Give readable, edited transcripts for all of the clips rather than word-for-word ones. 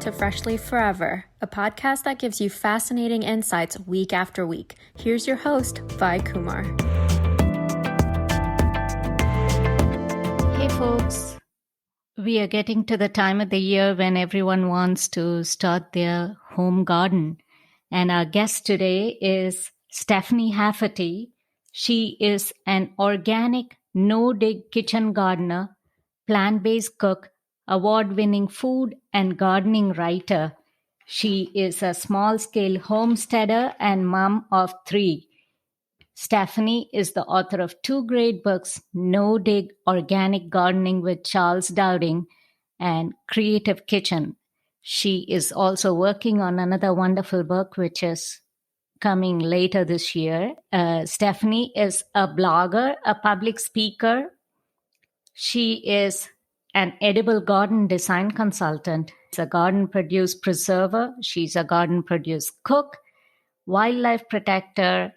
to Freshly Forever, a podcast that gives you fascinating insights week after week. Here's your host, Vai Kumar. Hey folks, we are getting to the time of the year when everyone wants to start their home garden. And our guest today is Stephanie Hafferty. She is an organic, no-dig kitchen gardener, plant-based cook, award-winning food and gardening writer. She is a small-scale homesteader and mom of 3. Stephanie is the author of 2 great books, No Dig Organic Gardening with Charles Dowding and Creative Kitchen. She is also working on another wonderful book, which is coming later this year. Stephanie is a blogger, a public speaker. She is an edible garden design consultant. She's a garden produce preserver. She's a garden produce cook, wildlife protector,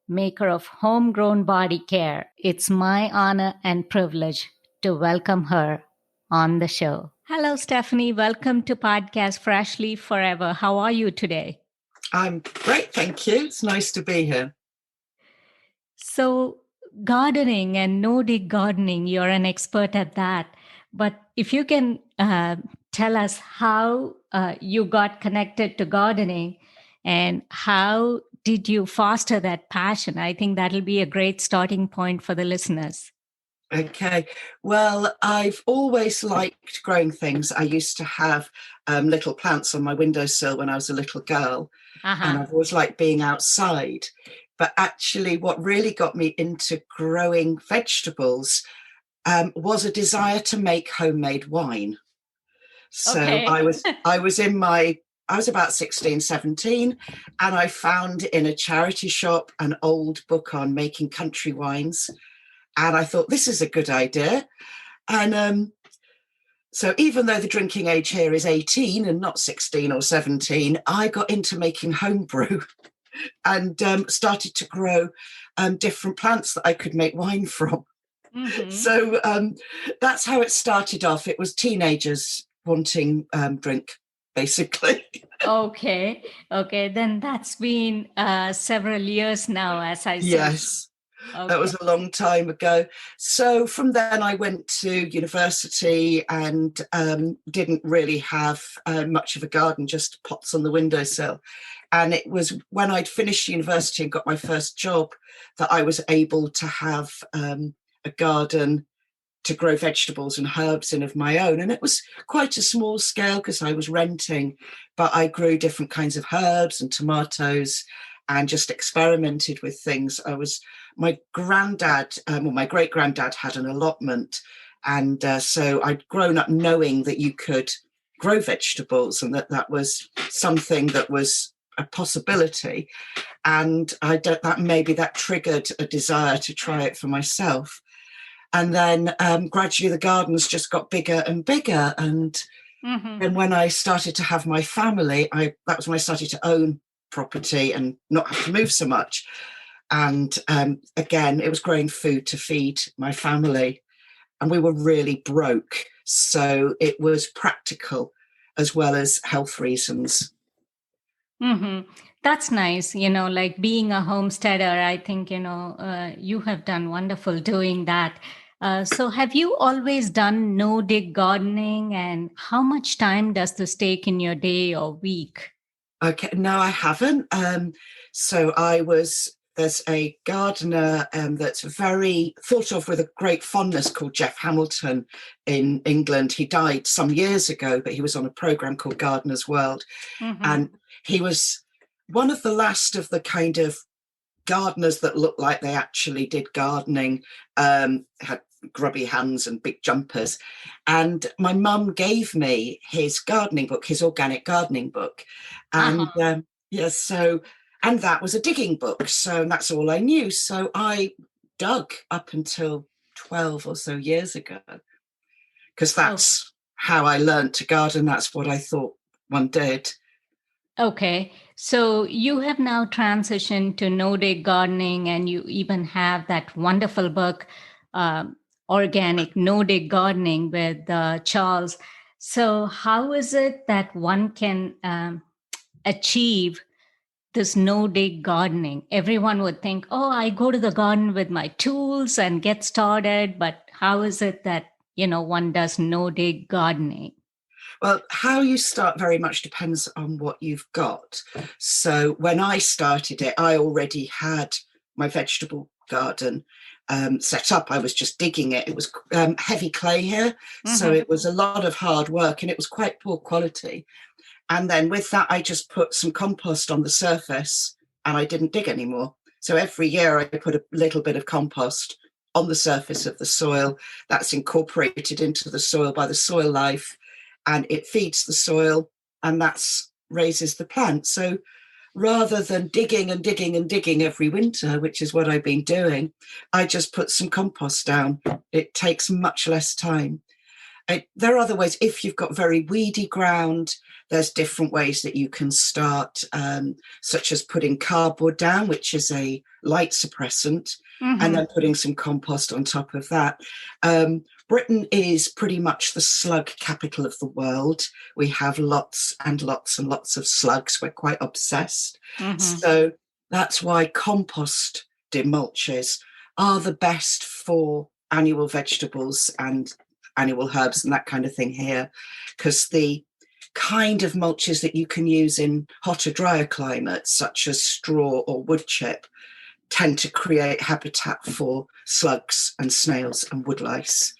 maker of homegrown body care. It's my honor and privilege to welcome her on the show. Hello, Stephanie. Welcome to Podcast Freshly Forever. How are you today? I'm great, thank you. It's nice to be here. So, gardening and no-dig gardening, you're an expert at that. But if you can tell us how you got connected to gardening and how did you foster that passion? I think that'll be a great starting point for the listeners. Okay. Well, I've always liked growing things. I used to have little plants on my windowsill when I was a little girl, and I've always liked being outside. But actually, what really got me into growing vegetables was a desire to make homemade wine. So Okay. I was about 16, 17, and I found in a charity shop an old book on making country wines. And I thought, this is a good idea. And so even though the drinking age here is 18 and not 16 or 17, I got into making homebrew and started to grow different plants that I could make wine from. Mm-hmm. So that's how it started off. It was teenagers wanting drink, basically. Okay. Then that's been several years now, as I said. Yes. Okay. That was a long time ago. So from then I went to university and didn't really have much of a garden, just pots on the windowsill. And it was when I'd finished university and got my first job that I was able to have a garden to grow vegetables and herbs in of my own. And it was quite a small scale because I was renting, but I grew different kinds of herbs and tomatoes and just experimented with things. My granddad, my great-granddad had an allotment. And so I'd grown up knowing that you could grow vegetables and that was something that was a possibility. And that triggered a desire to try it for myself. And then gradually the gardens just got bigger and bigger. And then when I started to have my family, that was when I started to own property and not have to move so much. And again, it was growing food to feed my family. And we were really broke. So it was practical as well as health reasons. Mm-hmm. That's nice. Like being a homesteader, I think, you have done wonderful doing that. So have you always done no-dig gardening, and how much time does this take in your day or week? Okay, no, I haven't. There's a gardener that's very thought of with a great fondness called Jeff Hamilton in England. He died some years ago, but he was on a program called Gardener's World. Mm-hmm. And he was one of the last of the kind of gardeners that looked like they actually did gardening, had grubby hands and big jumpers. And my mum gave me his gardening book, his organic gardening book. And and that was a digging book. So that's all I knew. So I dug up until 12 or so years ago, because that's how I learned to garden. That's what I thought one did. Okay. So you have now transitioned to no-dig gardening, and you even have that wonderful book, Organic No-Dig Gardening with Charles. So, how is it that one can achieve this no dig gardening? Everyone would think, oh, I go to the garden with my tools and get started. But how is it that, one does no dig gardening? Well, how you start very much depends on what you've got. So when I started it, I already had my vegetable garden set up. I was just digging it. It was heavy clay here. So it was a lot of hard work and it was quite poor quality. And then with that, I just put some compost on the surface and I didn't dig anymore. So every year I put a little bit of compost on the surface of the soil. That's incorporated into the soil by the soil life, and it feeds the soil, and that's raises the plant. So rather than digging and digging and digging every winter, which is what I've been doing, I just put some compost down. It takes much less time. There are other ways. If you've got very weedy ground, there's different ways that you can start, such as putting cardboard down, which is a light suppressant, and then putting some compost on top of that. Britain is pretty much the slug capital of the world. We have lots and lots and lots of slugs. We're quite obsessed. So that's why compost mulches are the best for annual vegetables and annual herbs and that kind of thing here, because the kind of mulches that you can use in hotter, drier climates, such as straw or wood chip, tend to create habitat for slugs and snails and woodlice.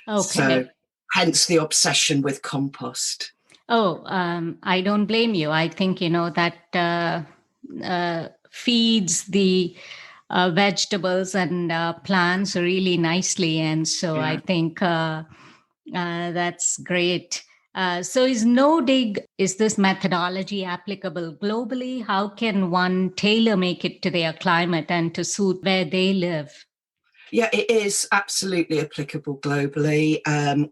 Okay. So hence the obsession with compost. Oh, I don't blame you. I think, that feeds the vegetables and plants really nicely. And so I think that's great. So is this methodology applicable globally? How can one tailor make it to their climate and to suit where they live? Yeah, it is absolutely applicable globally.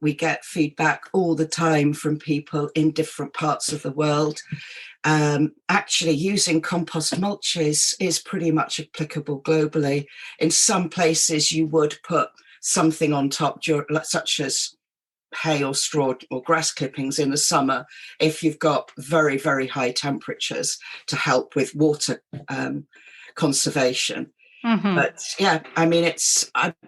We get feedback all the time from people in different parts of the world. Actually, using compost mulches is pretty much applicable globally. In some places, you would put something on top, such as hay or straw or grass clippings in the summer, if you've got very, very high temperatures, to help with water conservation. But yeah, I mean,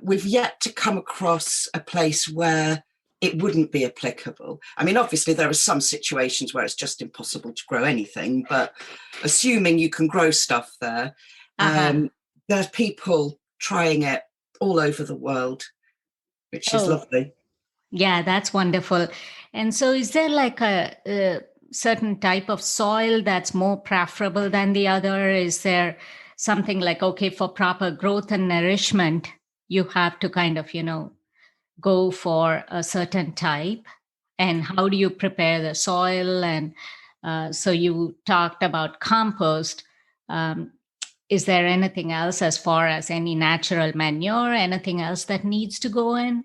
we've yet to come across a place where it wouldn't be applicable. I mean, obviously there are some situations where it's just impossible to grow anything, but assuming you can grow stuff there, there's people trying it all over the world, which is lovely. Yeah, that's wonderful. And so is there like a certain type of soil that's more preferable than the other? Is there something like, okay, for proper growth and nourishment, you have to kind of, go for a certain type? And how do you prepare the soil? And so you talked about compost. Is there anything else as far as any natural manure, anything else that needs to go in?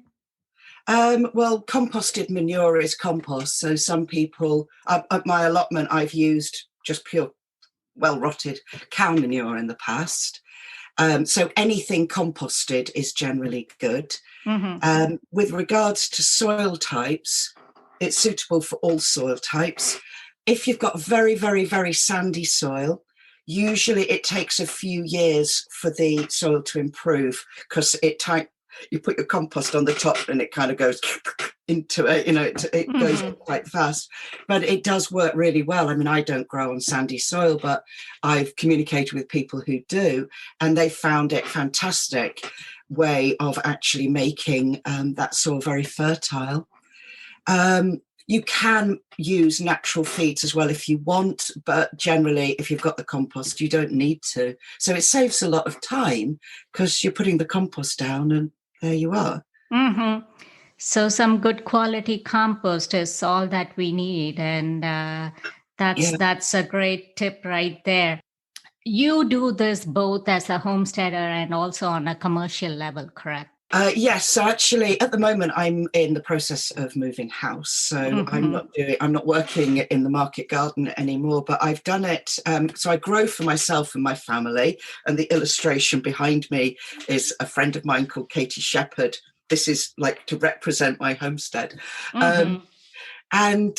Well, composted manure is compost. So some people, at my allotment, I've used just pure, well-rotted cow manure in the past. So anything composted is generally good. With regards to soil types, it's suitable for all soil types. If you've got very, very, very sandy soil, usually it takes a few years for the soil to improve, because you put your compost on the top and it kind of goes into it, it goes quite fast, but it does work really well. I mean, I don't grow on sandy soil, but I've communicated with people who do, and they found it fantastic way of actually making that soil very fertile. You can use natural feeds as well if you want, but generally, if you've got the compost, you don't need to. So it saves a lot of time because you're putting the compost down and there you are. So some good quality compost is all that we need. And that's a great tip right there. You do this both as a homesteader and also on a commercial level, correct? Yes. So actually, at the moment, I'm in the process of moving house. So I'm not working in the market garden anymore, but I've done it. So I grow for myself and my family. And the illustration behind me is a friend of mine called Katie Shepherd. This is like to represent my homestead. And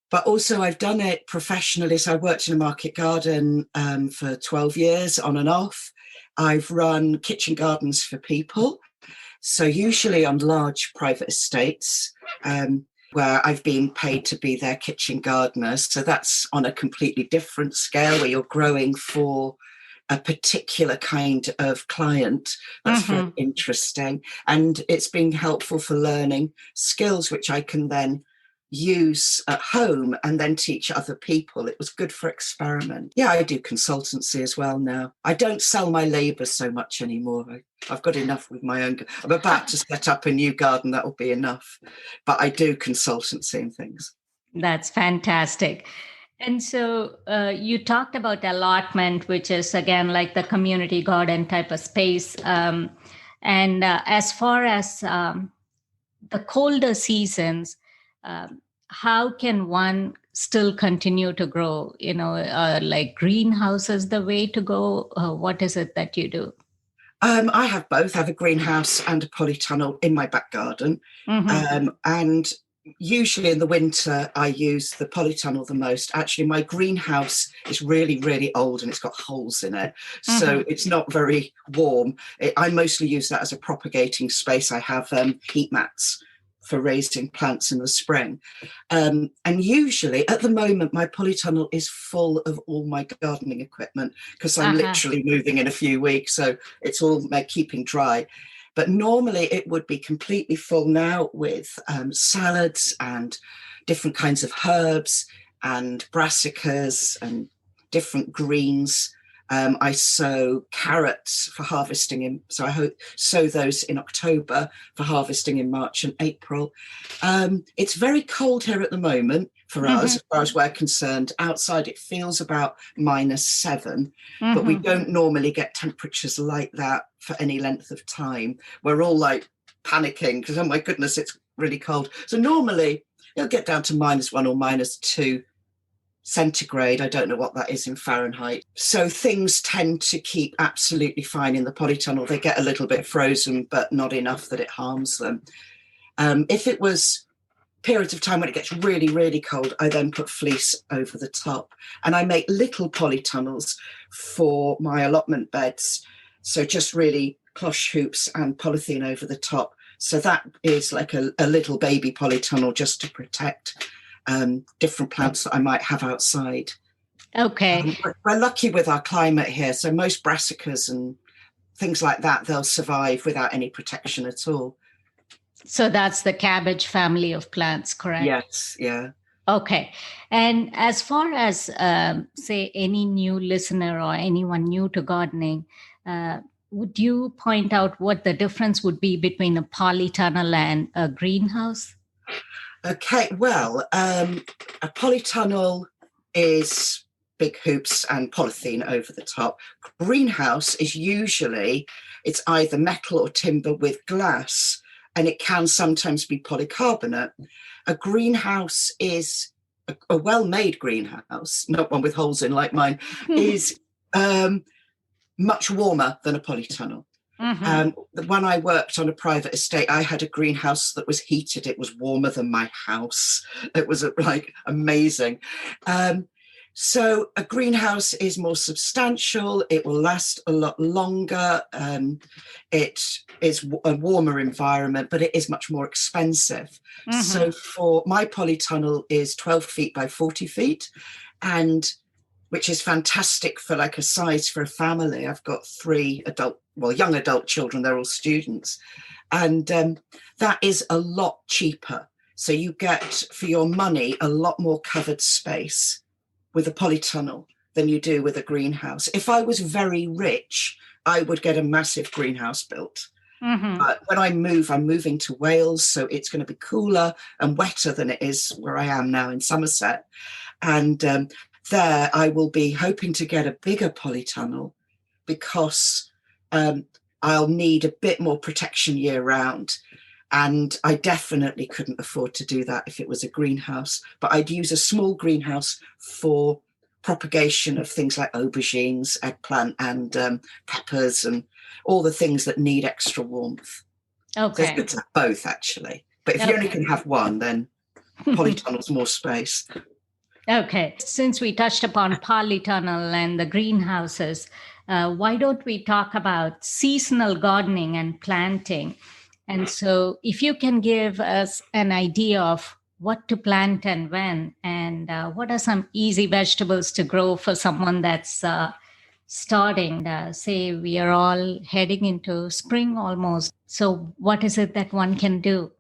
but also I've done it professionally. So I worked in a market garden for 12 years on and off. I've run kitchen gardens for people. So usually on large private estates where I've been paid to be their kitchen gardener. So that's on a completely different scale where you're growing for a particular kind of client. That's very interesting. And it's been helpful for learning skills, which I can then use at home and then teach other people. It was good for experiment. Yeah, I do consultancy as well now. I don't sell my labour so much anymore. I've got enough with my own. I'm about to set up a new garden. That will be enough. But I do consultancy and things. That's fantastic. And so you talked about allotment, which is, again, like the community garden type of space. And as far as the colder seasons, how can one still continue to grow? Like greenhouses, the way to go? What is it that you do? I have both. I have a greenhouse and a polytunnel in my back garden. And usually in the winter, I use the polytunnel the most. Actually, my greenhouse is really, really old and it's got holes in it. So it's not very warm. I mostly use that as a propagating space. I have heat mats for raising plants in the spring. And usually at the moment, my polytunnel is full of all my gardening equipment because I'm literally moving in a few weeks. So it's all keeping dry. But normally it would be completely full now with salads and different kinds of herbs and brassicas and different greens. I sow carrots for harvesting so I sow those in October for harvesting in March and April. It's very cold here at the moment for us, as far as we're concerned. Outside it feels about -7, but we don't normally get temperatures like that for any length of time. We're all like panicking because, oh my goodness, it's really cold. So normally it'll get down to -1 or -2 centigrade. I don't know what that is in Fahrenheit. So things tend to keep absolutely fine in the polytunnel. They get a little bit frozen, but not enough that it harms them. If it was periods of time when it gets really, really cold, I then put fleece over the top. And I make little polytunnels for my allotment beds. So just really cloche hoops and polythene over the top. So that is like a little baby polytunnel just to protect different plants that I might have outside. Okay. We're lucky with our climate here. So most brassicas and things like that, they'll survive without any protection at all. So that's the cabbage family of plants, correct? Yes, yeah. Okay. And as far as, say, any new listener or anyone new to gardening, would you point out what the difference would be between a polytunnel and a greenhouse? Okay, well, a polytunnel is big hoops and polythene over the top. Greenhouse is usually, it's either metal or timber with glass, and it can sometimes be polycarbonate. A greenhouse is, a well-made greenhouse, not one with holes in like mine, is much warmer than a polytunnel. When I worked on a private estate, I had a greenhouse that was heated. It was warmer than my house. It was like amazing. So a greenhouse is more substantial. It will last a lot longer. It is a warmer environment, but it is much more expensive. So for my polytunnel is 12 feet by 40 feet, and which is fantastic for like a size for a family. I've got 3 young adult children. They're all students. And that is a lot cheaper. So you get for your money a lot more covered space with a polytunnel than you do with a greenhouse. If I was very rich, I would get a massive greenhouse built. But when I move, I'm moving to Wales, so it's going to be cooler and wetter than it is where I am now in Somerset. And there I will be hoping to get a bigger polytunnel because I'll need a bit more protection year round. And I definitely couldn't afford to do that if it was a greenhouse. But I'd use a small greenhouse for propagation of things like aubergines, eggplant, and peppers, and all the things that need extra warmth. Okay. So it's good to have both, actually. But if you only can have one, then Polytunnel's more space. Okay. Since we touched upon polytunnel and the greenhouses, why don't we talk about seasonal gardening and planting? And so if you can give us an idea of what to plant and when, and what are some easy vegetables to grow for someone that's starting, say we are all heading into spring almost. So what is it that one can do?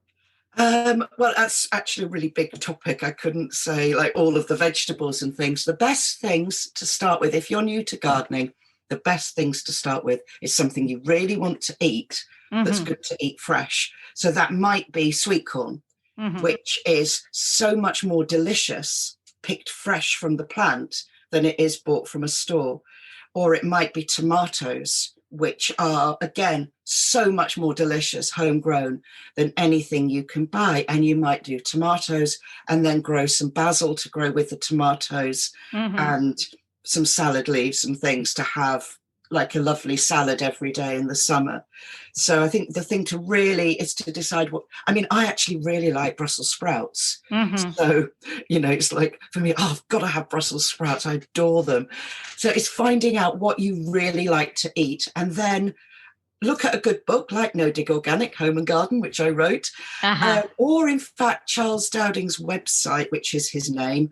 Well, that's actually a really big topic. I couldn't say like all of the vegetables and things. The best things to start with, if you're new to gardening, the best things to start with is something you really want to eat that's good to eat fresh. So that might be sweet corn, which is so much more delicious picked fresh from the plant than it is bought from a store. Or it might be tomatoes, which are, again, so much more delicious, homegrown, than anything you can buy. And you might do tomatoes and then grow some basil to grow with the tomatoes and some salad leaves and things to have like a lovely salad every day in the summer. So I think the thing to really is to decide what, I mean, I actually really like Brussels sprouts. So, you know, it's like for me, I've got to have Brussels sprouts. I adore them. So it's finding out what you really like to eat and then look at a good book like No Dig Organic, Home and Garden, which I wrote, or in fact, Charles Dowding's website, which is his name.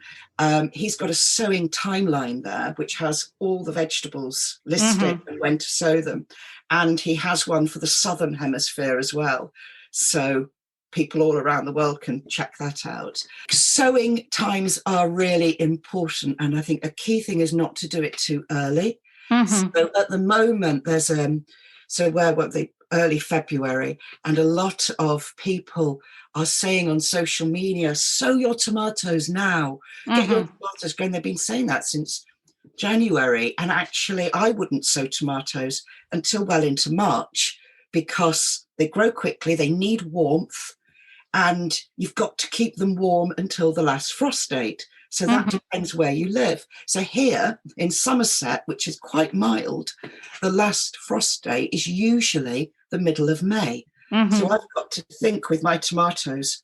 He's got a sowing timeline there, which has all the vegetables listed and when to sow them. And he has one for the Southern Hemisphere as well. So people all around the world can check that out. Sowing times are really important. And I think a key thing is not to do it too early. So at the moment, there's so where were they? Early February, and a lot of people are saying on social media, sow your tomatoes now, get your tomatoes going. They've been saying that since January. And actually, I wouldn't sow tomatoes until well into March because they grow quickly, they need warmth, and you've got to keep them warm until the last frost date. So that depends where you live. So here in Somerset, which is quite mild, the last frost day is usually the middle of May. So I've got to think with my tomatoes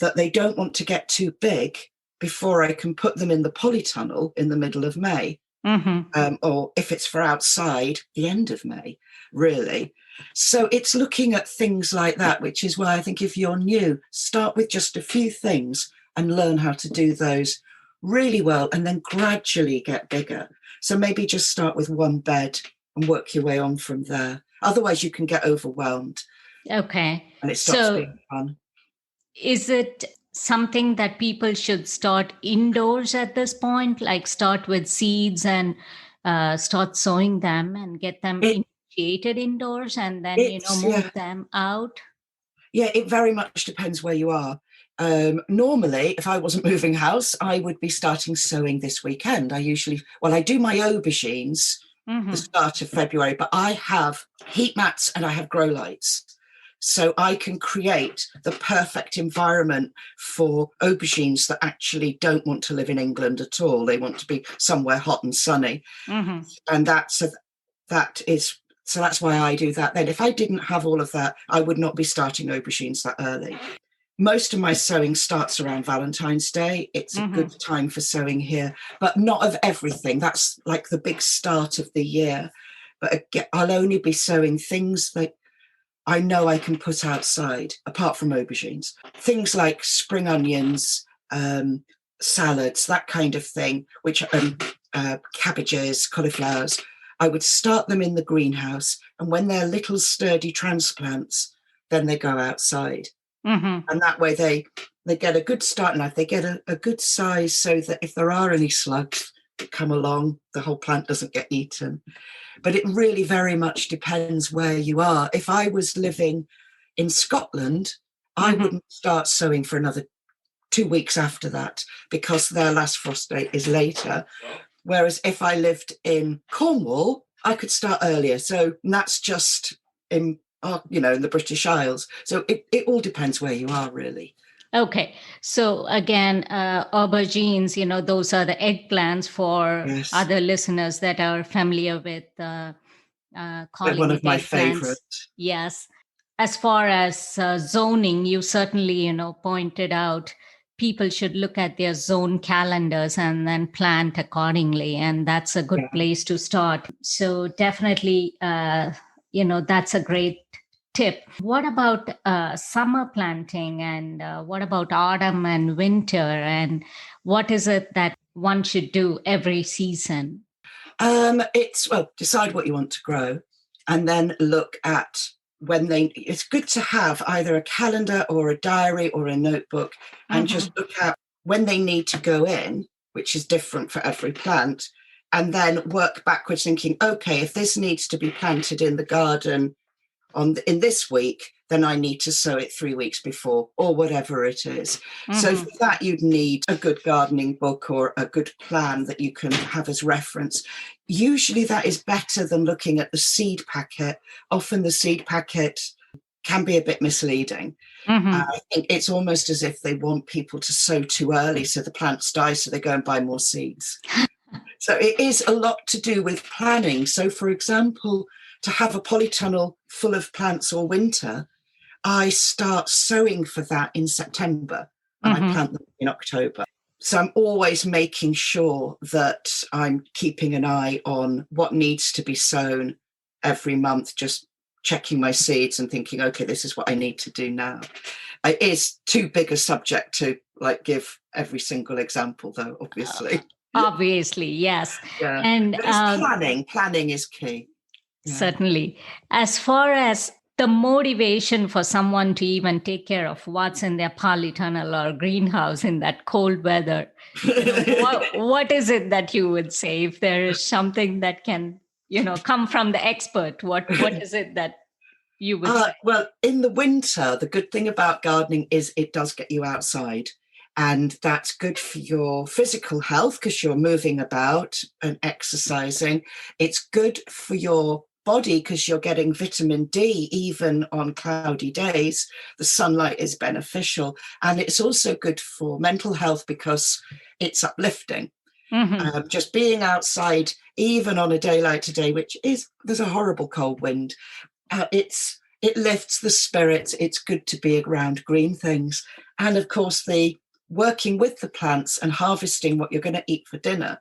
that they don't want to get too big before I can put them in the polytunnel in the middle of May. Or if it's for outside, the end of May, really. So it's looking at things like that, which is why I think if you're new, start with just a few things and learn how to do those really well and then gradually get bigger. So maybe just start with one bed and work your way on from there. Otherwise you can get overwhelmed. Okay. And it stops being fun. Is it something that people should start indoors at this point? Like start with seeds and start sowing them and get them initiated indoors and then, move them out? Yeah, it very much depends where you are. Normally, if I wasn't moving house, I would be starting sowing this weekend. I do my aubergines the start of February, but I have heat mats and I have grow lights. So I can create the perfect environment for aubergines that actually don't want to live in England at all. They want to be somewhere hot and sunny. And that's why I do that. Then if I didn't have all of that, I would not be starting aubergines that early. Most of my sowing starts around Valentine's Day. It's a good time for sowing here, but not of everything. That's like the big start of the year. But again, I'll only be sowing things that I know I can put outside, apart from aubergines. Things like spring onions, salads, that kind of thing, which cabbages, cauliflowers. I would start them in the greenhouse, and when they're little sturdy transplants, then they go outside. And that way they get a good start in life. They get a good size so that if there are any slugs that come along, the whole plant doesn't get eaten. But it really very much depends where you are. If I was living in Scotland, I wouldn't start sowing for another 2 weeks after that because their last frost date is later. Whereas if I lived in Cornwall, I could start earlier. So that's just in the British Isles. So it all depends where you are, really. Okay. So again, aubergines, those are the eggplants for other listeners that are familiar with calling one it of my eggplants. favorites. Yes. As far as zoning, you certainly, pointed out people should look at their zone calendars and then plant accordingly. And that's a good place to start. So definitely, that's a great tip. What about summer planting, and what about autumn and winter? And what is it that one should do every season? Decide what you want to grow and then look at it's good to have either a calendar or a diary or a notebook and just look at when they need to go in, which is different for every plant, and then work backwards thinking, okay, if this needs to be planted in the garden in this week, then I need to sow it 3 weeks before, or whatever it is. So for that, you'd need a good gardening book or a good plan that you can have as reference. Usually that is better than looking at the seed packet. Often the seed packet can be a bit misleading. I think it's almost as if they want people to sow too early so the plants die, so they go and buy more seeds. So it is a lot to do with planning. So for example, to have a polytunnel full of plants all winter, I start sowing for that in September and I plant them in October. So I'm always making sure that I'm keeping an eye on what needs to be sown every month, just checking my seeds and thinking, okay, this is what I need to do now. It is too big a subject to give every single example, though, obviously. Obviously, yes. Yeah. And planning is key. Yeah. Certainly. As far as the motivation for someone to even take care of what's in their polytunnel or greenhouse in that cold weather, what is it that you would say if there is something that can, come from the expert? What is it that you would say? Well, in the winter, the good thing about gardening is it does get you outside. And that's good for your physical health because you're moving about and exercising. It's good for your body because you're getting vitamin D even on cloudy days. The sunlight is beneficial. And it's also good for mental health because it's uplifting. Just being outside, even on a day like today, there's a horrible cold wind. It lifts the spirits. It's good to be around green things. And of course, working with the plants and harvesting what you're going to eat for dinner,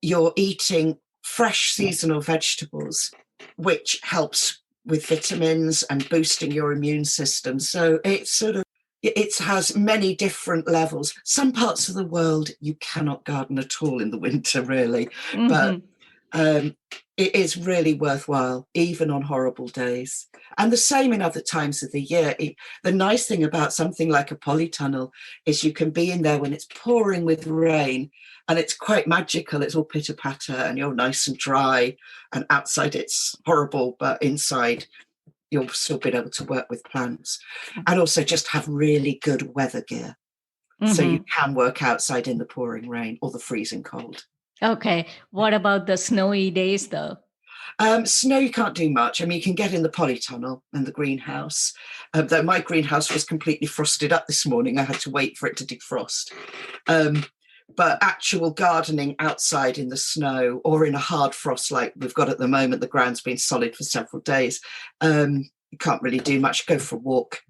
you're eating fresh seasonal vegetables, which helps with vitamins and boosting your immune system. So it has many different levels. Some parts of the world you cannot garden at all in the winter, really, but it is really worthwhile, even on horrible days. And the same in other times of the year. The nice thing about something like a polytunnel is you can be in there when it's pouring with rain and it's quite magical. It's all pitter-patter and you're nice and dry, and outside it's horrible, but inside you'll still be able to work with plants. And also just have really good weather gear. So you can work outside in the pouring rain or the freezing cold. Okay. What about the snowy days, though? Snow, you can't do much. I mean, you can get in the polytunnel and the greenhouse. Though my greenhouse was completely frosted up this morning. I had to wait for it to defrost. But actual gardening outside in the snow or in a hard frost like we've got at the moment, the ground's been solid for several days. You can't really do much. Go for a walk.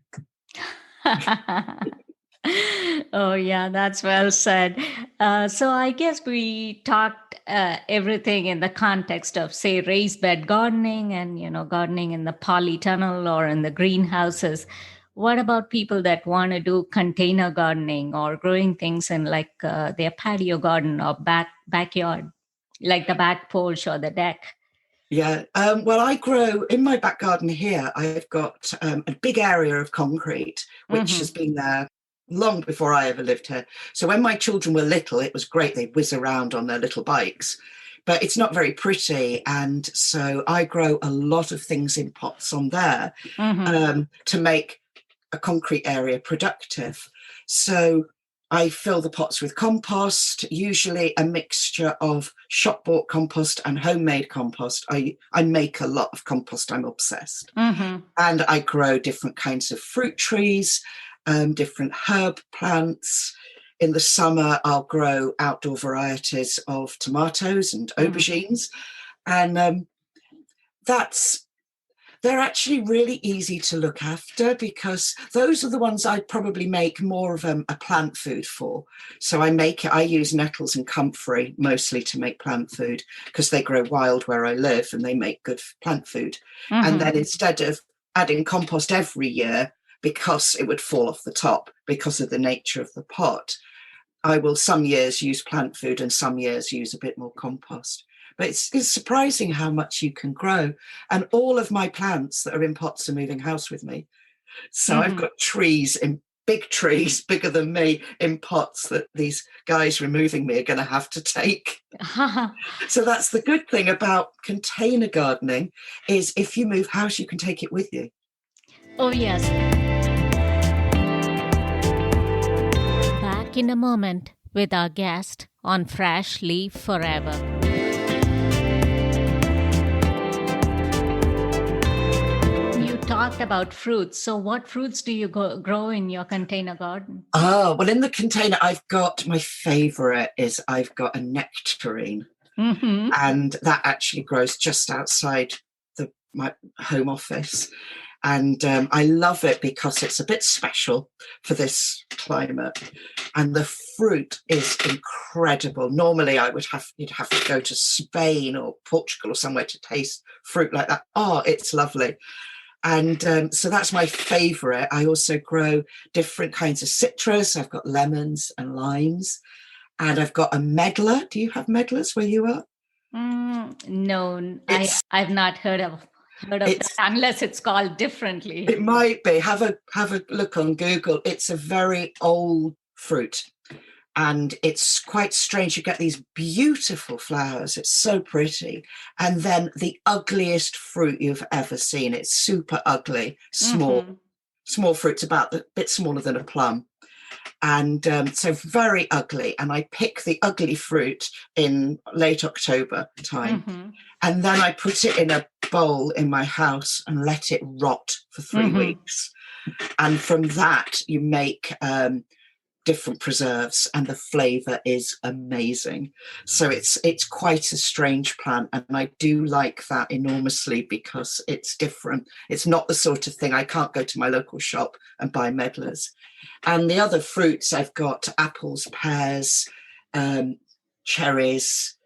Oh, yeah, that's well said. So I guess we talked everything in the context of, say, raised bed gardening and, gardening in the polytunnel or in the greenhouses. What about people that want to do container gardening or growing things in their patio garden or backyard, like the back porch or the deck? Yeah. Well, I grow in my back garden here. I've got a big area of concrete, which has been there long before I ever lived here. So when my children were little, it was great. They'd whiz around on their little bikes, but it's not very pretty. And so I grow a lot of things in pots on there to make a concrete area productive. So I fill the pots with compost, usually a mixture of shop-bought compost and homemade compost. I make a lot of compost. I'm obsessed. And I grow different kinds of fruit trees, different herb plants. In the summer, I'll grow outdoor varieties of tomatoes and aubergines. And that's They're actually really easy to look after because those are the ones I'd probably make more of a plant food for. So I use nettles and comfrey mostly to make plant food because they grow wild where I live and they make good plant food. And then instead of adding compost every year because it would fall off the top because of the nature of the pot, I will some years use plant food and some years use a bit more compost. But it's surprising how much you can grow. And all of my plants that are in pots are moving house with me. So I've got trees, big trees, bigger than me, in pots that these guys removing me are going to have to take. So that's the good thing about container gardening, is if you move house, you can take it with you. Oh, yes. Back in a moment with our guest on Fresh Leaf Forever. Talked about fruits. So what fruits do you grow in your container garden? Oh, well, in the container, I've got my favorite is I've got a nectarine. And that actually grows just outside my home office. And I love it because it's a bit special for this climate. And the fruit is incredible. Normally, you'd have to go to Spain or Portugal or somewhere to taste fruit like that. Oh, it's lovely. And so that's my favorite. I also grow different kinds of citrus. I've got lemons and limes, and I've got a medlar. Do you have medlars where you are? No, I've not heard of that unless it's called differently. It might be. Have a look on Google. It's a very old fruit. And it's quite strange. You get these beautiful flowers. It's so pretty. And then the ugliest fruit you've ever seen. It's super ugly, small fruits, about a bit smaller than a plum. And so very ugly. And I pick the ugly fruit in late October time. And then I put it in a bowl in my house and let it rot for 3 weeks. And from that, you make different preserves, and the flavor is amazing. So it's quite a strange plant, and I do like that enormously because it's different. It's not the sort of thing, I can't go to my local shop and buy medlars. And the other fruits, I've got apples, pears, cherries,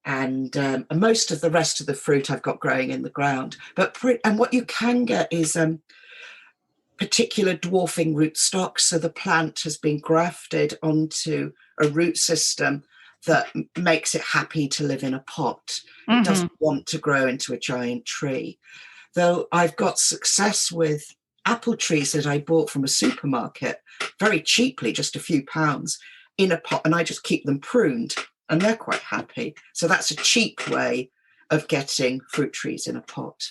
and most of the rest of the fruit I've got growing in the ground. And what you can get is particular dwarfing rootstock. So the plant has been grafted onto a root system that makes it happy to live in a pot. It doesn't want to grow into a giant tree. Though I've got success with apple trees that I bought from a supermarket very cheaply, just a few pounds, in a pot, and I just keep them pruned and they're quite happy. So that's a cheap way of getting fruit trees in a pot.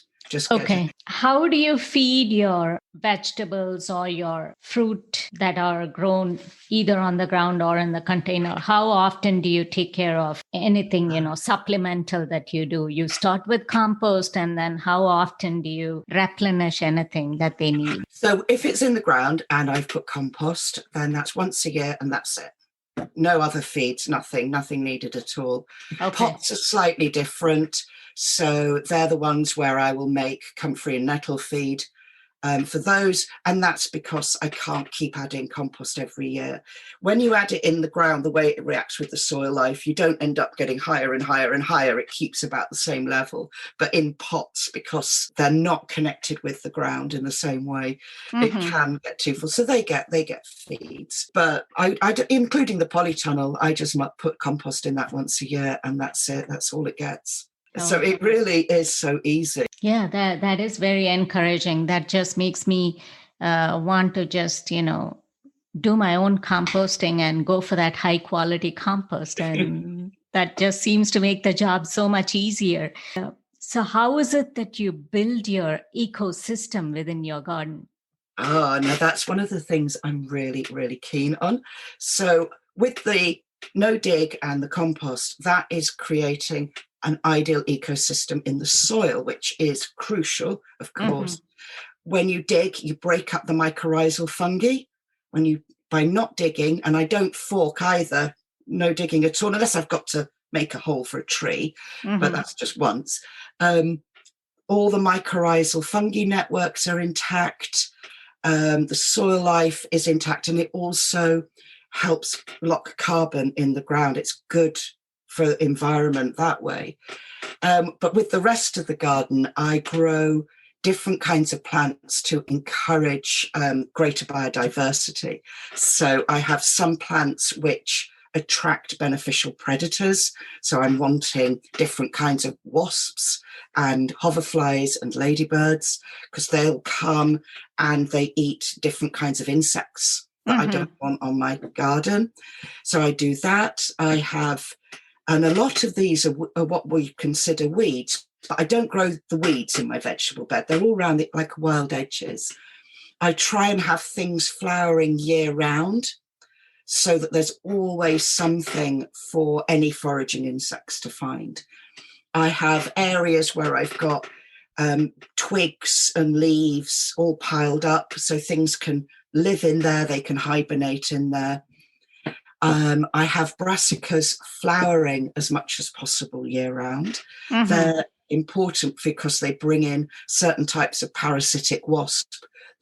Okay. How do you feed your vegetables or your fruit that are grown either on the ground or in the container? How often do you take care of anything, supplemental that you do? You start with compost, and then how often do you replenish anything that they need? So if it's in the ground and I've put compost, then that's once a year and that's it. No other feeds, nothing needed at all. Okay. Pots are slightly different. So they're the ones where I will make comfrey and nettle feed for those. And that's because I can't keep adding compost every year. When you add it in the ground, the way it reacts with the soil life, you don't end up getting higher and higher and higher. It keeps about the same level. But in pots, because they're not connected with the ground in the same way, it can get too full. So they get feeds. But I including the polytunnel, I just put compost in that once a year, and that's it. That's all it gets. So it really is so easy. Yeah, that is very encouraging. That just makes me want to just, do my own composting and go for that high quality compost. And that just seems to make the job so much easier. So how is it that you build your ecosystem within your garden? Oh, now that's one of the things I'm really, really keen on. So with the no dig and the compost, that is creating an ideal ecosystem in the soil, which is crucial, of course. When you dig, you break up the mycorrhizal fungi. By not digging, and I don't fork either, no digging at all, unless I've got to make a hole for a tree, but that's just once. all the mycorrhizal fungi networks are intact. The soil life is intact, and it also helps lock carbon in the ground. It's good for the environment that way. But with the rest of the garden, I grow different kinds of plants to encourage greater biodiversity. So I have some plants which attract beneficial predators. So I'm wanting different kinds of wasps and hoverflies and ladybirds, because they'll come and they eat different kinds of insects that I don't want on my garden. So I do that. I have, and a lot of these are what we consider weeds, but I don't grow the weeds in my vegetable bed. They're all around it like wild edges. I try and have things flowering year round, so that there's always something for any foraging insects to find. I have areas where I've got twigs and leaves all piled up, so things can live in there, they can hibernate in there. I have brassicas flowering as much as possible year round. They're important because they bring in certain types of parasitic wasp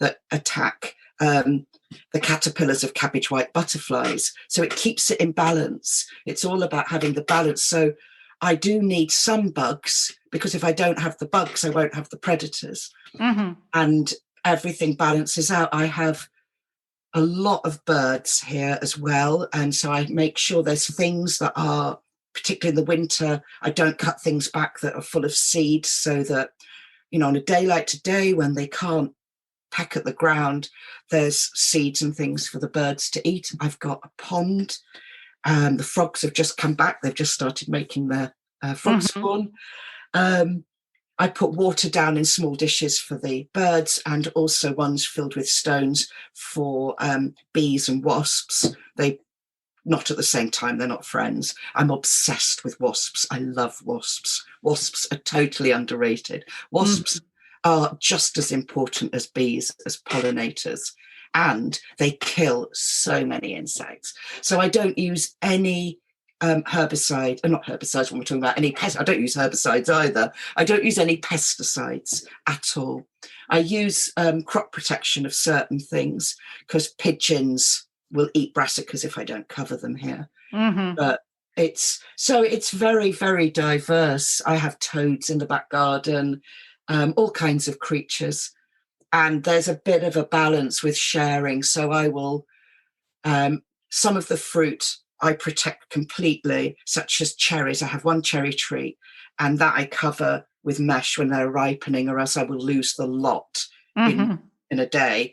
that attack the caterpillars of cabbage white butterflies. So it keeps it in balance. It's all about having the balance. So I do need some bugs, because if I don't have the bugs, I won't have the predators. And everything balances out. I have a lot of birds here as well. And so I make sure there's things that are, particularly in the winter, I don't cut things back that are full of seeds, so that, you know, on a day like today when they can't peck at the ground, there's seeds and things for the birds to eat. I've got a pond. The frogs have just come back. They've just started making their frog spawn. I put water down in small dishes for the birds, and also ones filled with stones for bees and wasps. They, not at the same time, they're not friends. I'm obsessed with wasps. I love wasps. Wasps are totally underrated. Wasps are just as important as bees, as pollinators, and they kill so many insects. So I don't use any herbicide, not herbicides when we're talking about any pest. I don't use herbicides either. I don't use any pesticides at all. I use crop protection of certain things, because pigeons will eat brassicas if I don't cover them here. But it's very, very diverse. I have toads in the back garden, all kinds of creatures, and there's a bit of a balance with sharing. So I will, some of the fruit I protect completely, such as cherries. I have one cherry tree, and that I cover with mesh when they're ripening, or else I will lose the lot in a day.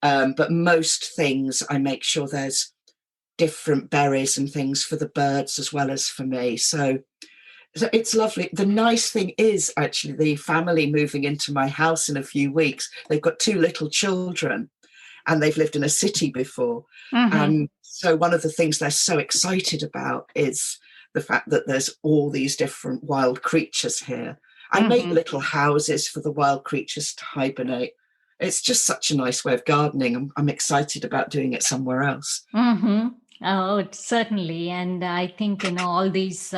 But most things, I make sure there's different berries and things for the birds as well as for me. So it's lovely. The nice thing is actually the family moving into my house in a few weeks. They've got 2 little children, and they've lived in a city before. And so one of the things they're so excited about is the fact that there's all these different wild creatures here. I make little houses for the wild creatures to hibernate. It's just such a nice way of gardening. I'm excited about doing it somewhere else. Oh, certainly. And I think, all these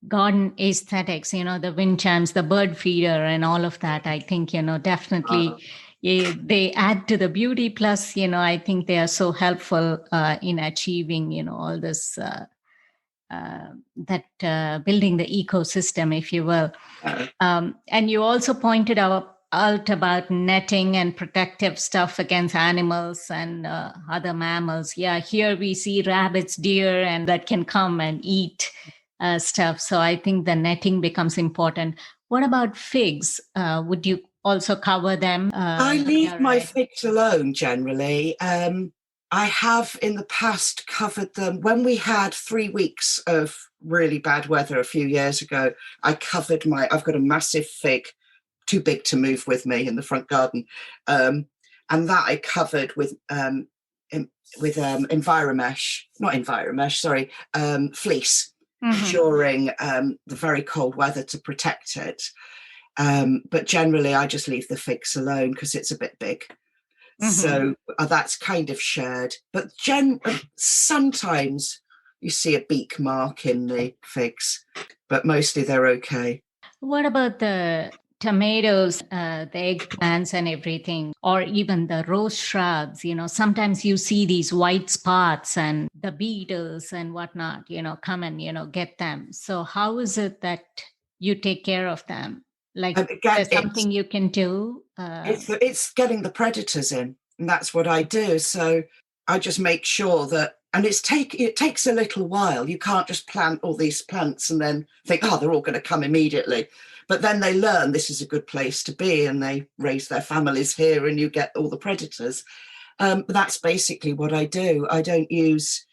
garden aesthetics, the wind chimes, the bird feeder, and all of that, I think, definitely they add to the beauty. Plus, I think they are so helpful in achieving, all this, building the ecosystem, if you will. And you also pointed out about netting and protective stuff against animals and other mammals. Yeah, here we see rabbits, deer, and that can come and eat stuff. So I think the netting becomes important. What about figs? Would you also cover them? I leave my figs alone generally. I have in the past covered them. When we had 3 weeks of really bad weather a few years ago, I've got a massive fig, too big to move with me, in the front garden. And that I covered with fleece during the very cold weather to protect it. But generally I just leave the figs alone because it's a bit big. So that's kind of shared. But sometimes you see a beak mark in the figs, but mostly they're okay. What about the tomatoes, the eggplants and everything, or even the rose shrubs, sometimes you see these white spots and the beetles and whatnot, come and, get them. So how is it that you take care of them? Like, Again, there's something you can do? It's getting the predators in, and that's what I do. So I just make sure that, and it takes a little while. You can't just plant all these plants and then think, oh, they're all going to come immediately. But then they learn this is a good place to be, and they raise their families here, and you get all the predators. That's basically what I do. I don't use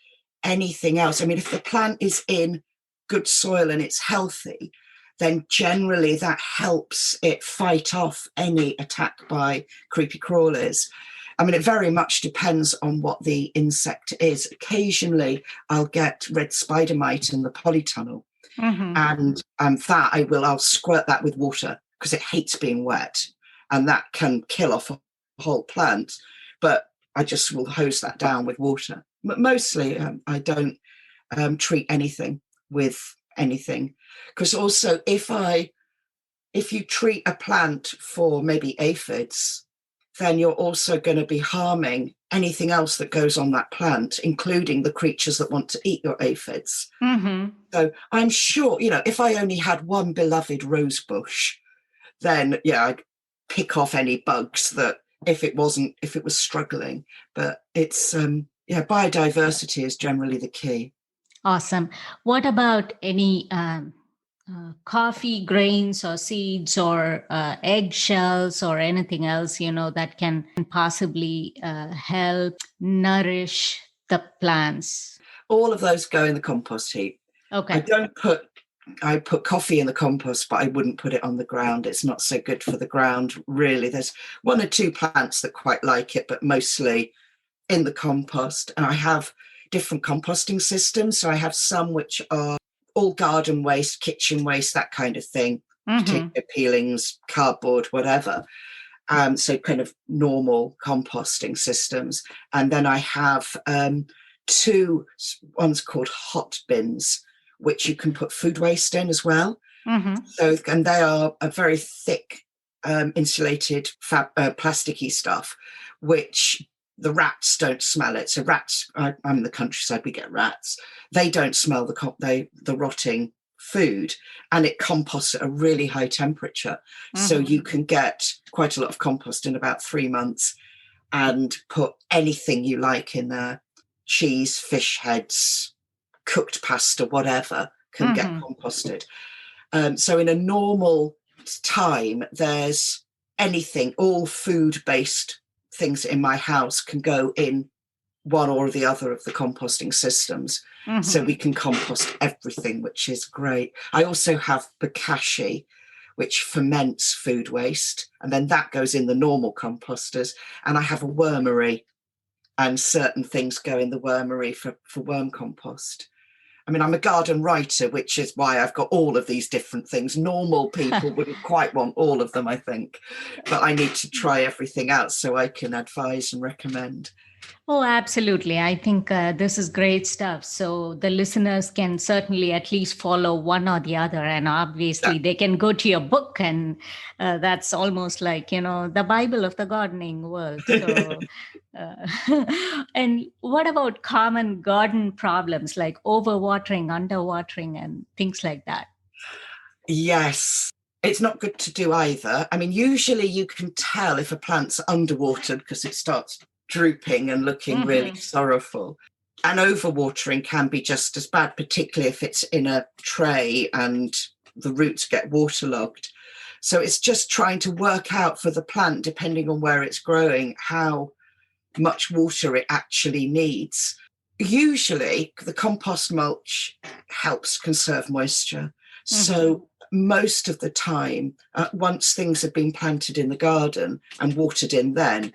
anything else. I mean, if the plant is in good soil and it's healthy, then generally that helps it fight off any attack by creepy crawlers. I mean, it very much depends on what the insect is. Occasionally, I'll get red spider mite in the polytunnel, and I'll squirt that with water because it hates being wet, and that can kill off a whole plant. But I just will hose that down with water. But mostly, I don't treat anything with anything, because also if you treat a plant for maybe aphids, then you're also going to be harming anything else that goes on that plant, including the creatures that want to eat your aphids. So I'm sure, if I only had one beloved rose bush, then I'd pick off any bugs that if it was struggling. But it's biodiversity is generally the key. Awesome. What about any coffee grains or seeds or eggshells or anything else, that can possibly help nourish the plants? All of those go in the compost heap. Okay. I put coffee in the compost, but I wouldn't put it on the ground. It's not so good for the ground, really. There's one or two plants that quite like it, but mostly in the compost. And I have different composting systems. So I have some which are all garden waste, kitchen waste, that kind of thing, potato peelings, cardboard, whatever. So kind of normal composting systems. And then I have two ones called hot bins, which you can put food waste in as well. So, and they are a very thick insulated plasticky stuff, which the rats don't smell it. So rats, I'm in the countryside, we get rats. They don't smell the rotting food, and it composts at a really high temperature. So you can get quite a lot of compost in about 3 months and put anything you like in there. Cheese, fish heads, cooked pasta, whatever can get composted. So in a normal time, there's anything, all food-based things in my house can go in one or the other of the composting systems. So we can compost everything, which is great. I also have bokashi, which ferments food waste, and then that goes in the normal composters. And I have a wormery, and certain things go in the wormery for worm compost. I mean, I'm a garden writer, which is why I've got all of these different things. Normal people wouldn't quite want all of them, I think, but I need to try everything out so I can advise and recommend. Oh, absolutely. I think this is great stuff. So the listeners can certainly at least follow one or the other. And obviously they can go to your book, and that's almost like, the Bible of the gardening world. So, and what about common garden problems like overwatering, underwatering, and things like that? Yes. It's not good to do either. I mean, usually you can tell if a plant's underwatered because it starts drooping and looking really sorrowful. And overwatering can be just as bad, particularly if it's in a tray and the roots get waterlogged. So it's just trying to work out for the plant, depending on where it's growing, how much water it actually needs. Usually the compost mulch helps conserve moisture. So most of the time, once things have been planted in the garden and watered in then,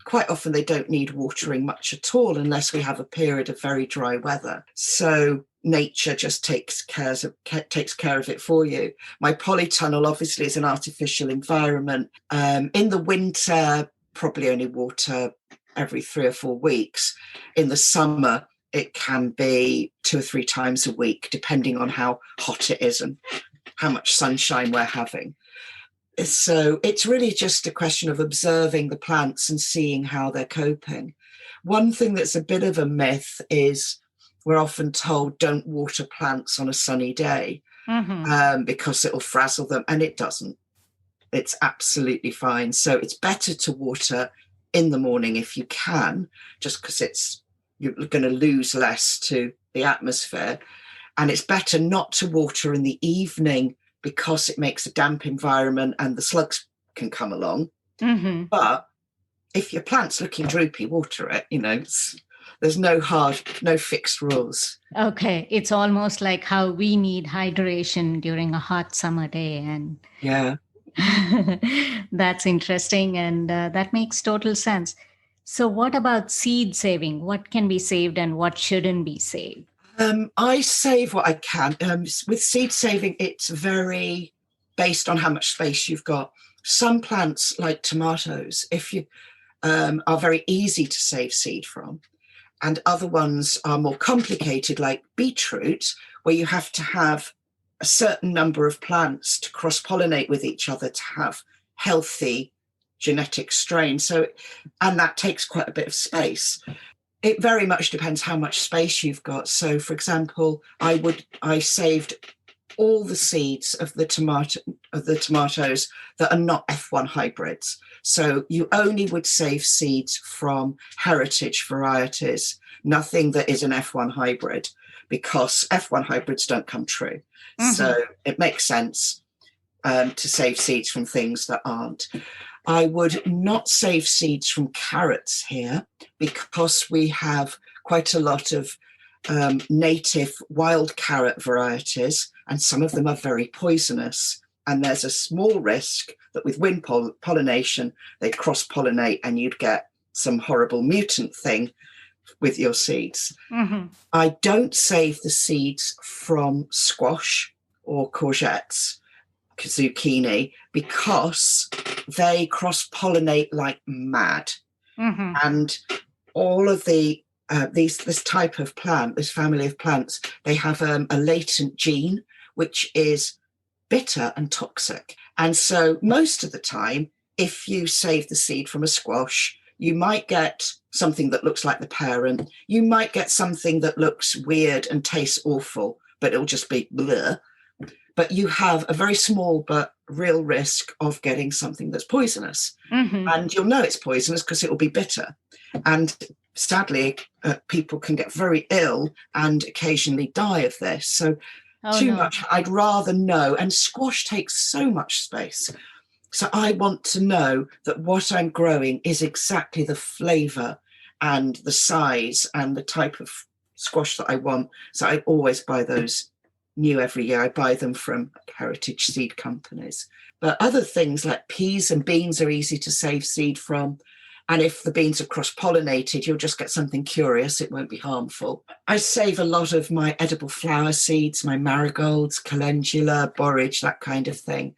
quite often they don't need watering much at all unless we have a period of very dry weather. So nature just takes care of it for you. My polytunnel obviously is an artificial environment. In the winter, probably only water every 3 or 4 weeks. In the summer, it can be 2 or 3 times a week, depending on how hot it is and how much sunshine we're having. So it's really just a question of observing the plants and seeing how they're coping. One thing that's a bit of a myth is we're often told don't water plants on a sunny day because it'll frazzle them, and it doesn't. It's absolutely fine. So it's better to water in the morning if you can, just because you're going to lose less to the atmosphere. And it's better not to water in the evening because it makes a damp environment and the slugs can come along. But if your plant's looking droopy, water it. There's no fixed rules. Okay, it's almost like how we need hydration during a hot summer day. And yeah. That's interesting, and that makes total sense. So what about seed saving? What can be saved and what shouldn't be saved? I save what I can. With seed saving, it's very based on how much space you've got. Some plants, like tomatoes, are very easy to save seed from, and other ones are more complicated, like beetroot, where you have to have a certain number of plants to cross-pollinate with each other to have healthy genetic strains. And that takes quite a bit of space. It very much depends how much space you've got. So, for example, I saved all the seeds of the tomatoes that are not F1 hybrids. So you only would save seeds from heritage varieties, nothing that is an F1 hybrid, because F1 hybrids don't come true. So it makes sense to save seeds from things that aren't. I would not save seeds from carrots here because we have quite a lot of native wild carrot varieties, and some of them are very poisonous. And there's a small risk that with wind pollination, they'd cross-pollinate and you'd get some horrible mutant thing with your seeds. I don't save the seeds from squash or courgettes, zucchini, because they cross-pollinate like mad. And all of this type of plant, this family of plants, they have a latent gene which is bitter and toxic. And so most of the time, if you save the seed from a squash, you might get something that looks like the parent. You might get something that looks weird and tastes awful, but it'll just be bleh. But you have a very small but real risk of getting something that's poisonous. And you'll know it's poisonous because it will be bitter. And sadly, people can get very ill and occasionally die of this. So much, I'd rather know. And squash takes so much space. So I want to know that what I'm growing is exactly the flavour and the size and the type of squash that I want. So I always buy those new every year. I buy them from heritage seed companies. But other things like peas and beans are easy to save seed from. And if the beans are cross-pollinated, you'll just get something curious. It won't be harmful. I save a lot of my edible flower seeds, my marigolds, calendula, borage, that kind of thing.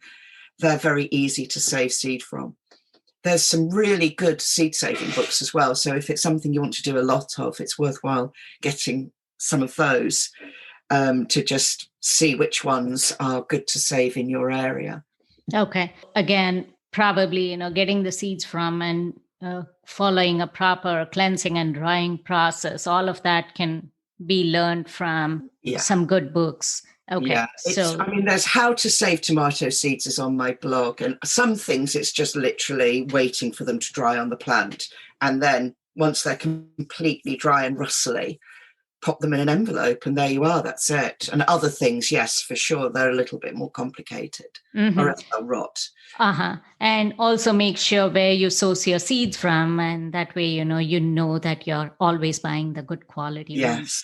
They're very easy to save seed from. There's some really good seed saving books as well. So if it's something you want to do a lot of, it's worthwhile getting some of those to just see which ones are good to save in your area. Okay. Again, probably, getting the seeds from and following a proper cleansing and drying process, all of that can be learned from some good books. Okay. Yeah, there's How to Save Tomato Seeds is on my blog, and some things it's just literally waiting for them to dry on the plant. And then once they're completely dry and rustly, pop them in an envelope and there you are, that's it. And other things, yes, for sure, they're a little bit more complicated or else they'll rot. And also make sure where you source your seeds from, and that way, you know that you're always buying the good quality ones.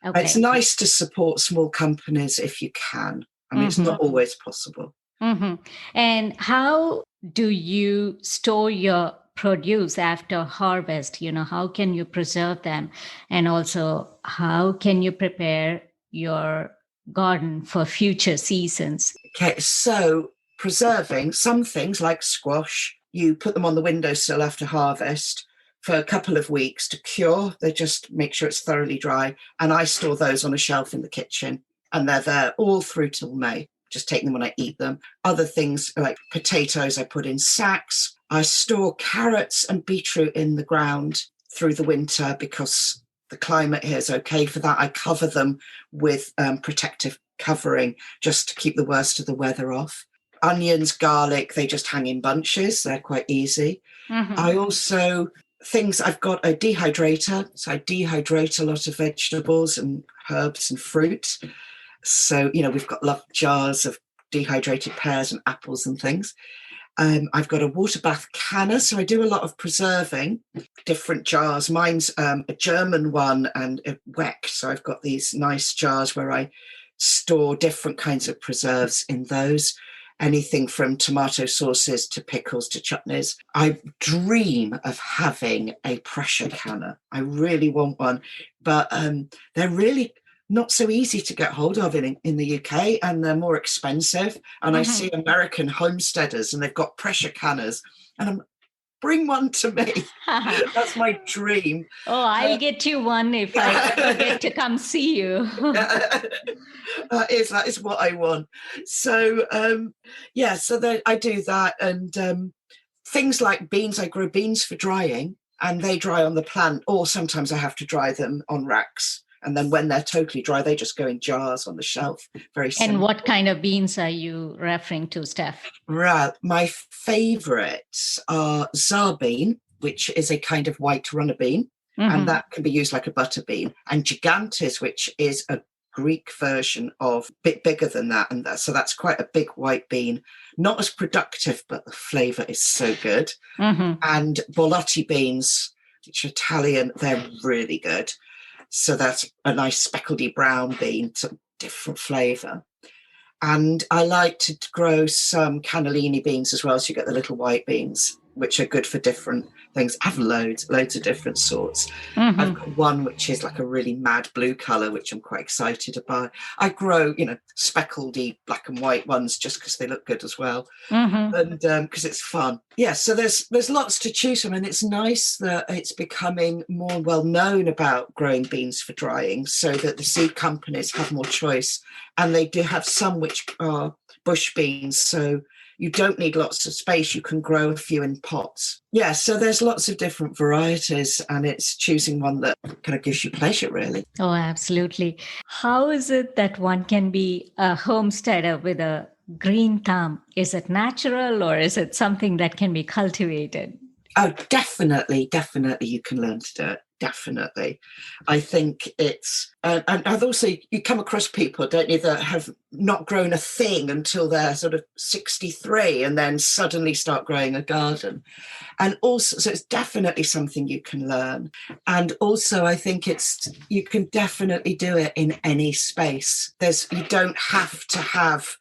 Okay. It's nice to support small companies if you can. I mean, it's not always possible. And how do you store your produce after harvest? How can you preserve them? And also, how can you prepare your garden for future seasons? Okay, so preserving some things like squash, you put them on the windowsill after harvest for a couple of weeks to cure. They just make sure it's thoroughly dry. And I store those on a shelf in the kitchen, and they're there all through till May. just take them when I eat them. Other things like potatoes, I put in sacks. I store carrots and beetroot in the ground through the winter because the climate here is okay for that. I cover them with protective covering just to keep the worst of the weather off. Onions, garlic, they just hang in bunches. They're quite easy. I also, I've got a dehydrator. So I dehydrate a lot of vegetables and herbs and fruit. So, we've got jars of dehydrated pears and apples and things. I've got a water bath canner, so I do a lot of preserving, different jars. Mine's a German one and a Weck, so I've got these nice jars where I store different kinds of preserves in those, anything from tomato sauces to pickles to chutneys. I dream of having a pressure canner. I really want one, but they're really not so easy to get hold of in the UK, and they're more expensive. And I see American homesteaders and they've got pressure canners, and I'm bring one to me. That's my dream. Oh, I'll get you one if I ever get to come see you. That is what I want. So I do that, and things like beans. I grow beans for drying, and they dry on the plant, or sometimes I have to dry them on racks. And then when they're totally dry, they just go in jars on the shelf. Very simple. And what kind of beans are you referring to, Steph? Right. My favorites are czar bean, which is a kind of white runner bean. And that can be used like a butter bean. And gigantes, which is a Greek version of a bit bigger than that. And so that's quite a big white bean. Not as productive, but the flavour is so good. And borlotti beans, which are Italian, they're really good. So that's a nice speckledy brown bean, some different flavour. And I like to grow some cannellini beans as well. So you get the little white beans, which are good for different things. I have loads of different sorts. I've got one which is like a really mad blue colour, which I'm quite excited about. I grow, speckledy black and white ones just because they look good as well. And because it's fun. Yeah, so there's lots to choose from, and it's nice that it's becoming more well known about growing beans for drying, so that the seed companies have more choice. And they do have some which are bush beans, so you don't need lots of space. You can grow a few in pots. Yeah, so there's lots of different varieties, and it's choosing one that kind of gives you pleasure, really. Oh, absolutely. How is it that one can be a homesteader with a green thumb? Is it natural, or is it something that can be cultivated? Oh, definitely you can learn to do it. Definitely. I think it's, and I've also, you come across people, don't you, that have not grown a thing until they're sort of 63 and then suddenly start growing a garden. And also, so it's definitely something you can learn. And also, I think you can definitely do it in any space. You don't have to have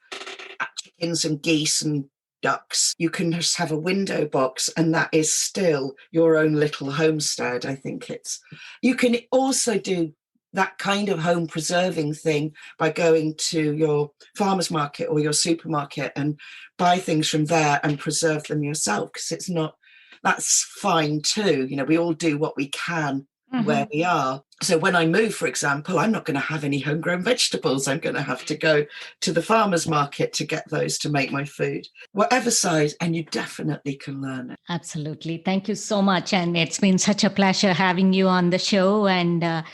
chickens and geese and ducks. You can just have a window box, and that is still your own little homestead. I think you can also do that kind of home preserving thing by going to your farmer's market or your supermarket and buy things from there and preserve them yourself, because that's fine too. We all do what we can where we are. So when I move, for example, I'm not going to have any homegrown vegetables. I'm going to have to go to the farmer's market to get those to make my food, whatever size, and you definitely can learn it. Absolutely. Thank you so much. And it's been such a pleasure having you on the show. And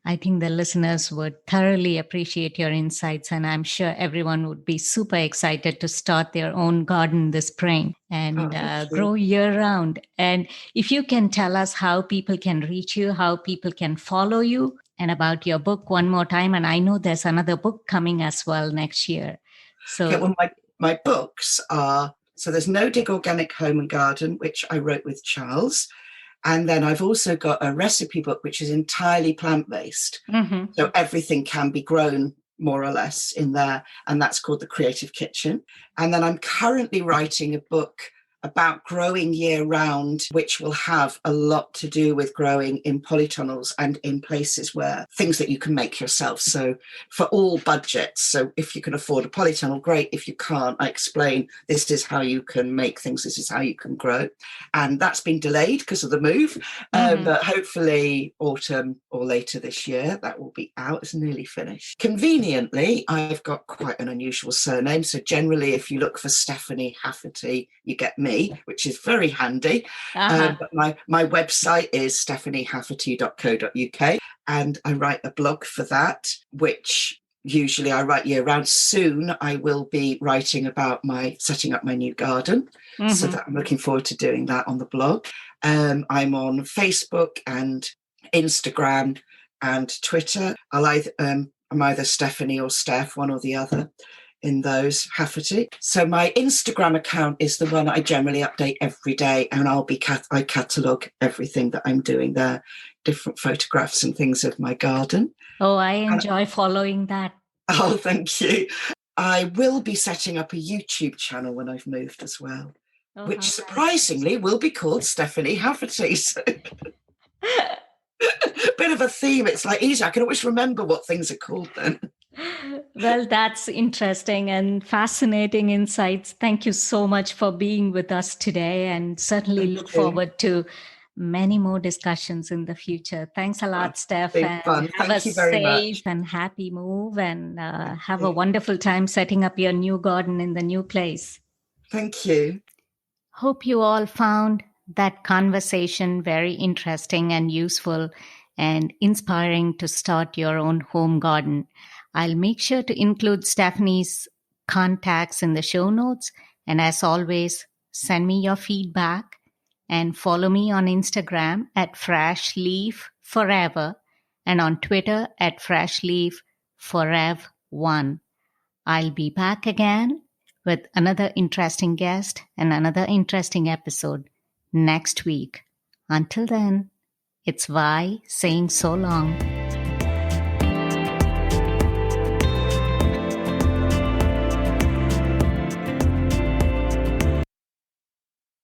I think the listeners would thoroughly appreciate your insights. And I'm sure everyone would be super excited to start their own garden this spring and grow year round. And if you can tell us how people can reach you, how people can follow you, and about your book one more time. And I know there's another book coming as well next year. So my books are, so there's No Dig Organic Home and Garden, which I wrote with Charles. And then I've also got a recipe book, which is entirely plant-based. So everything can be grown more or less in there. And that's called The Creative Kitchen. And then I'm currently writing a book about growing year round, which will have a lot to do with growing in polytunnels and in places where things that you can make yourself. So for all budgets. So if you can afford a polytunnel, great. If you can't, I explain this is how you can make things. This is how you can grow. And that's been delayed because of the move. But hopefully autumn or later this year, that will be out. It's nearly finished. Conveniently, I've got quite an unusual surname. So generally, if you look for Stephanie Hafferty, you get me, which is very handy. But my website is stephaniehafferty.co.uk, and I write a blog for that, which usually I write year round. Soon I will be writing about setting up my new garden. So that I'm looking forward to doing that on the blog. I'm on Facebook and Instagram and Twitter. I'm either Stephanie or Steph, one or the other in those, Hafferty. So my Instagram account is the one I generally update every day, and I catalogue everything that I'm doing there, different photographs and things of my garden. Oh, I enjoy following that. Oh, thank you. I will be setting up a YouTube channel when I've moved as well, which surprisingly will be called Stephanie Hafferty. So bit of a theme. It's like easy. I can always remember what things are called then. Well, that's interesting and fascinating insights. Thank you so much for being with us today, and certainly look forward to many more discussions in the future. Thanks a lot, Steph. And fun. have Thank you very safe much. and happy move, and have a wonderful time setting up your new garden in the new place. Thank you. Hope you all found that conversation very interesting and useful and inspiring to start your own home garden. I'll make sure to include Stephanie's contacts in the show notes. And as always, send me your feedback and follow me on Instagram at FreshLeafForever and on Twitter at FreshLeafForev1. I'll be back again with another interesting guest and another interesting episode next week. Until then, it's Vi saying so long.